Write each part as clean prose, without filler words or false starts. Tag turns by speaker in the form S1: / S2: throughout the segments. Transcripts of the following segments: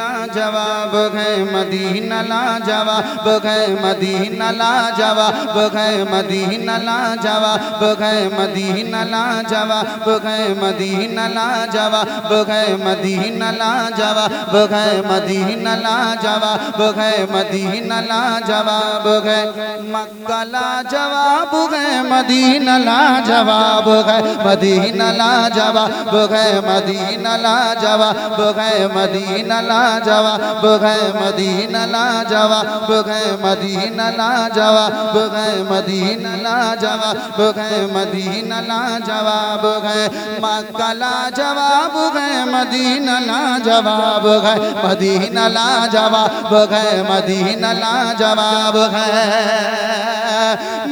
S1: लाजवाब है मदीना लाजवाब है मदीना लाजवाब है मदीना लाजवाब है मदीना लाजवाब है मदीना लाजवाब है मदीना लाजवाब है मदीना लाजवाब है मदीना लाजवाब है मक्का लाजवाब है मदीना लाजवाब है मदीना लाजवाब है मदीना लाजवाब है मदीना लाजवाब है मदीना लाजवाब है मदीना लाजवाब है मदीना लाजवाब है मदीना लाजवाब है मक्का लाजवाब है मदीना लाजवाब है मदीना लाजवाब है मदीना लाजवाब है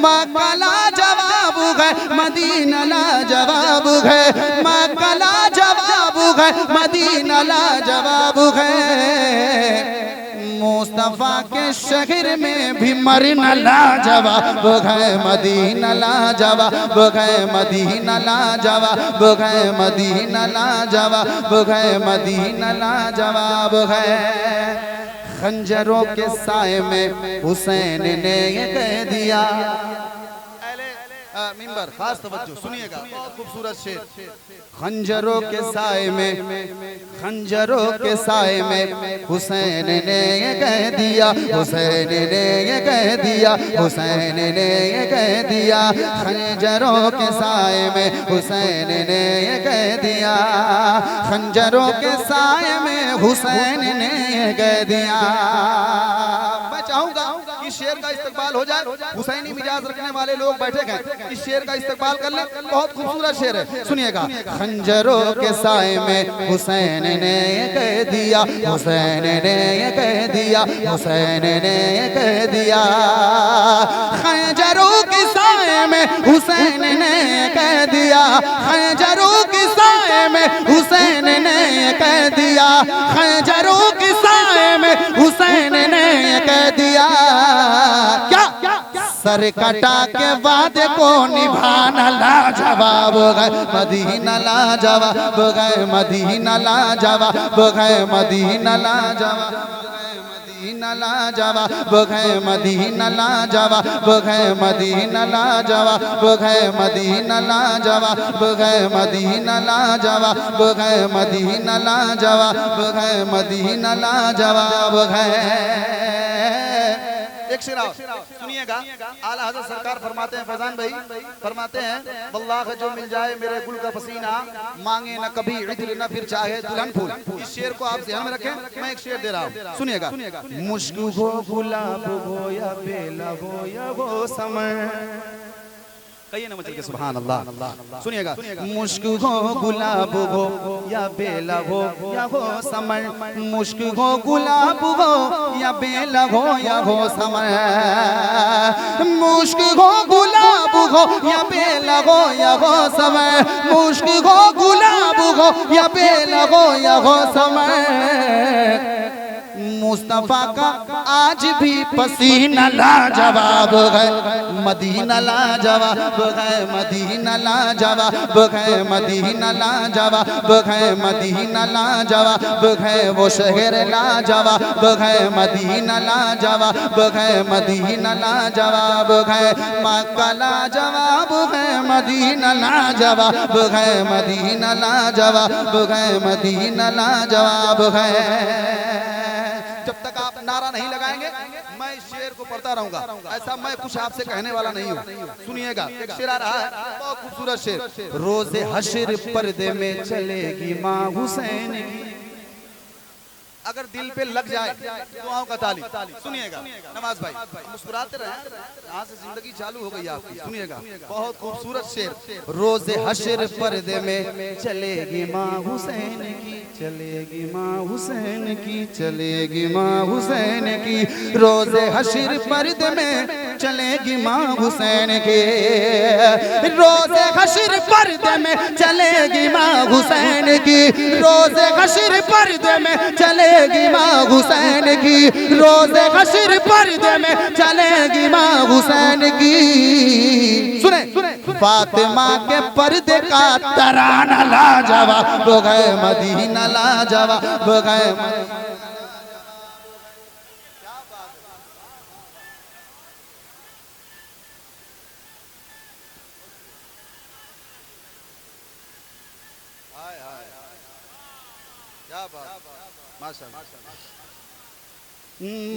S1: मक्का लाजवाब है मदीना लाजवाब है मक्का लाजवाब है मदीना लाजवाब है मुस्तफा के शहर में भी मरना लाजवाब है मदीना लाजवाब है मदीना लाजवाब है मदीना लाजवाब है मदीना लाजवाब है खंजरों के साए में हुसैन ने ये कह दिया मिंबर खास तवज्जो सुनिएगा बहुत खूबसूरत शेर खंजरों के साए में खंजरों के साए में हुसैन ने ये कह दिया हुसैन ने ये कह दिया हुसैन ने ये कह दिया खंजरों के साए में हुसैन ने ये कह दिया खंजरों के साए में हुसैन ने ये कह दिया। मैं चाहूंगा इस शेर का इस्तेमाल हो जाए हुसैनी मिजाज रखने वाले लोग बैठे हैं इस शेर का इस्तेमाल कर ले बहुत खूबसूरत शेर है सुनिएगा खंजरों के साए में हुसैन ने ये कह दिया हुसैन ने ये कह दिया हुसैन ने ये कह दिया खंजरों के साए में हुसैन ने कह दिया खंजरों के साए में हुसैन ने कह दिया खंजरों के साए में हुसैन ने कह दिया क्या सर कटा के वादे को निभाना लाजवाब है मदीना लाजवाब है मदीना लाजवाब है मदीना लाजवाब मदीना लाजवाब है मदीना लाजवाब है मदीना लाजवाब है मदीना लाजवाब है मदीना लाजवाब है मदीना लाजवाब है मदीना लाजवाब है। एक शेर सुनिएगा आला हज़रत सरकार फरमाते हैं फैजान भाई फरमाते हैं वल्लाह जो मिल जाए मेरे गुल का पसीना मांगे न कभी इधर न फिर चाहे दुल्हन फूल। इस शेर को आप ध्यान में रखें मैं एक शेर दे रहा हूँ सुनिएगा मुश्क हो गुलाब हो या बेला हो या वो समय कहिए ना मचल के सुभान अल्लाह सुनिएगा मुश्क हो गुलाब हो या बेला हो या हो समय मुश्क हो गुलाब हो या बेला हो या हो समय मुश्क हो गुलाब हो या बेला हो या हो समय मुश्क हो गुलाब हो या बेला हो या हो समय मुस्तफा का आज भी पसीना लाजवाब है मदीना लाजवाब है मदीना लाजवाब है मदीना लाजवाब है मदीना लाजवाब है वो शहर लाजवाब है मदीना लाजवाब है मदीना लाजवाब है मक्का लाजवाब है मदीना लाजवाब है मदीना लाजवाब है मदीना लाजवाब है। जब तक आप नारा नहीं लगाएंगे मैं इस शेर को पढ़ता रहूंगा ऐसा मैं कुछ आपसे कहने वाला नहीं हूँ सुनिएगा एक शेर आ रहा है बहुत खूबसूरत शेर रोज़े हश्र पर्दे में चलेगी माँ हुसैन की अगर दिल पे लग जाए दुआओं का ताली सुनिएगा नवाज भाई मुस्कुराते रहे यहाँ से जिंदगी चालू हो गई आपकी सुनिएगा बहुत खूबसूरत शेर रोज़े हश्र पर्दे में चलेगी माँ हुसैन की चलेगी माँ हुसैन की चलेगी माँ हुसैन की रोज़े हश्र पर्दे में चलेगी माँ हुसैन की रोज़े हश्र पर्दे में चलेगी माँ हुसैन की रोज़े हश्र पर्दे में चलेगी माँ हुसैन की रोज़े हश्र पर्दे में चलेगी माँ हुसैन की। सुने फातिमा के पर्दे का तराना लाजवाब है मदीना लाजवाब है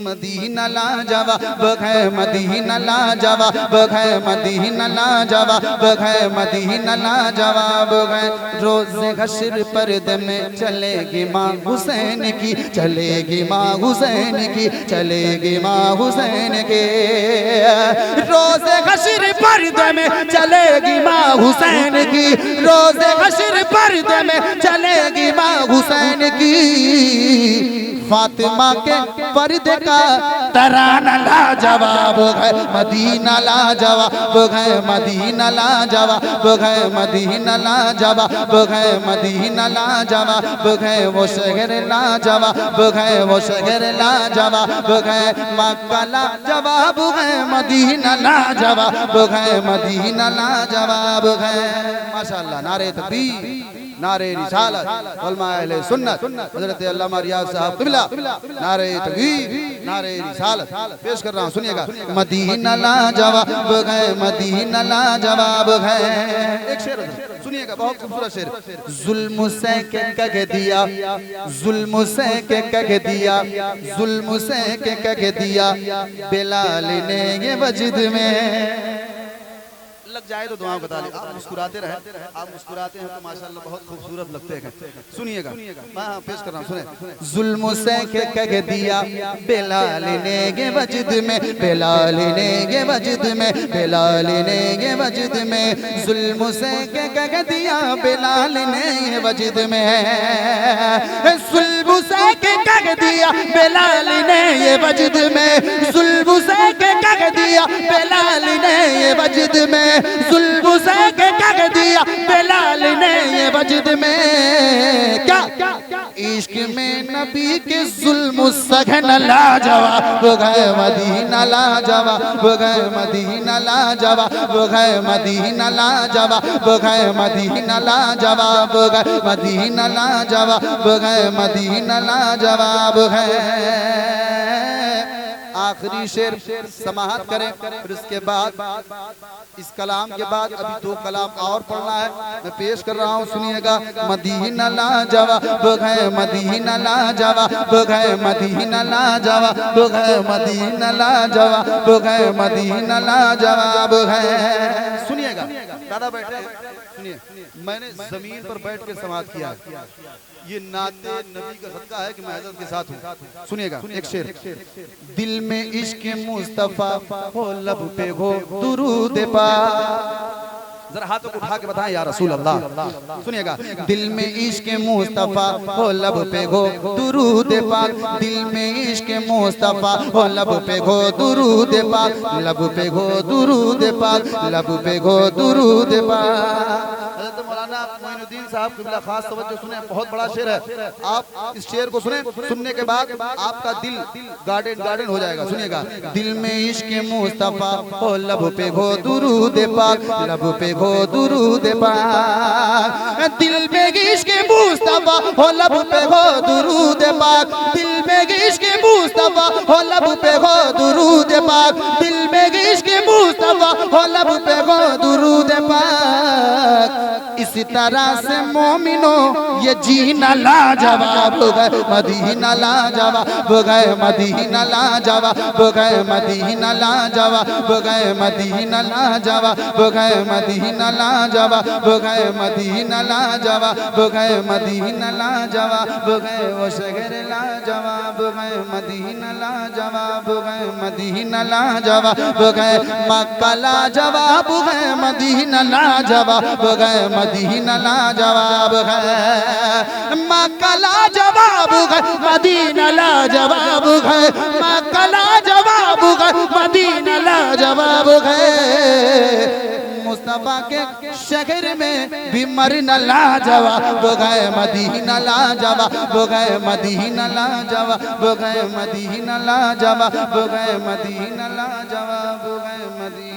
S1: मदीना लाजवाब है, मदीना लाजवाब है, मदीना लाजवाब है, मदीना लाजवाब है। रोज़े हश्र पर्दे में चलेगी माँ हुसैन की, चलेगी माँ हुसैन की, चलेगी माँ हुसैन की। रोज़े हश्र पर्दे में चलेगी माँ हुसैन की, रोज़े हश्र पर्दे में चलेगी माँ हुसैन की। फातिमा के पर्दे का तराना लाजवाब है, मदीना लाजवाब है, मदीना लाजवाब है, मदीना लाजवाब है, मदीना लाजवाब है। वो शहर लाजवाब है, वो शहर लाजवाब है। मक्का लाजवाब है, मदीना लाजवाब है, मदीना लाजवाब है। माशाअल्लाह। नारे तकबीर, नारे रिसालत, उलमा अहले सुन्नत, हज़रत अल्लामा रियाज़ साहब क़िबला, नारे तकबीर, नारे रिसालत पेश कर रहा हूँ, सुनिएगा। मदीना लाजवाब है, मदीना लाजवाब है। एक शेर सुनिएगा, बहुत खूबसूरत शेर। जुल्म से के कह दिया, जुल्म से के कह दिया, जुल्म से के कह दिया बिलाल ने ये वजद में। लग जाए तो दुआओं बता ले। आप मुस्कुराते रहे, आप मुस्कुराते हैं तो माशाअल्लाह बहुत खूबसूरत लगते हैं। सुनिएगा, हाँ पेश कर रहा हूँ, सुने। जुल्म से के कह दिया बिलाल ने ये वजद में, बिलाल ने ये वजद में, बिलाल ने ये वजद में। जुल्म से के कह दिया बिलाल ने ये वजद में, जुल्म से के कह दिया बिलाल ने ये वजद में, जुल्म से के कह दिया बिलाल ने ये वजद में, जुल्म से के कह दिया बिलाल ने ये वजद में। क्या इश्क में नबी के जुल्म सघन लाजवाब है, मदीना लाजवाब है, मदीना लाजवाब है, मदीना लाजवाब है, मदीना लाजवाब है, मदीना लाजवाब है, मदीना लाजवाब है। आखिरी शेर समाअत करें, फिर उसके बाद इस कलाम के बाद अभी दो कलाम और पढ़ना है, मैं पेश कर रहा हूँ, सुनिएगा। मदीना लाजवाब है, मदीना लाजवाब है, मदीना लाजवाब है, मदीना लाजवाब है, मदीना लाजवाब है। सुनिएगा, दादा बैठे हैं, सुनिए। मैंने जमीन पर बैठ के समाअत किया, ये नाते नबी का सदका है कि मैं हज़रत के साथ हूँ। सुनिएगा एक शेर। दिल में इश्क मुस्तफा हो, लब पे हो दुरूद पाक। जरा हाथों को उठा के बताएं या रसूल अल्लाह। सुनिएगा। दिल में इश्क मुस्तफा हो, लब पे हो दुरूद पाक, दिल में इश्क मुस्तफा हो, लब पे हो दुरूद पाक, लब पे हो दुरूद पाक, लब पे हो दुरूद पाक। मौलाना मोइनुद्दीन साहब क़िबला खास तवज्जो सुने, बहुत बड़ा शेर है। आप इस शेर को सुने, सुनने के बाद आपका दिल गार्डन गार्डन हो जाएगा। सुनिएगा। दिल में इश्क मुस्तफा हो, लब पे हो दुरूद पाक, लब पे हो दुरूद पाक। दिल में इश्क मुस्तफा हो, लब पे हो दुरूद पाक, दिल में इश्क मुस्तफा हो, लब पे हो दुरूद पाक, दिल में इश्क मुस्तफा हो, लब पे हो दुरूद पाक। इसी तरह से मोमिनो ये जीना लाजवाब है, मदीना लाजवाब है, मदीना लाजवाब है, मदीना लाजवाब है, मदीना लाजवाब है, मदीना लाजवाब है, मदीना लाजवाब है, मदीना लाजवाब है। वो शहर लाजवाब है, मदीना लाजवाब है, मदीना लाजवाब है। मक्का लाजवाब है, मदीना लाजवाब है, मदीना लाजवाब है। मक्का लाजवाब है, मदीना लाजवाब है, मक्का लाजवाब है, मदीना लाजवाब है। मुस्तफा के शहर में भी मरना लाजवाब है, मदीना लाजवाब है, मदीना लाजवाब है, मदीना लाजवाब है, मदीना लाजवाब है, मदीना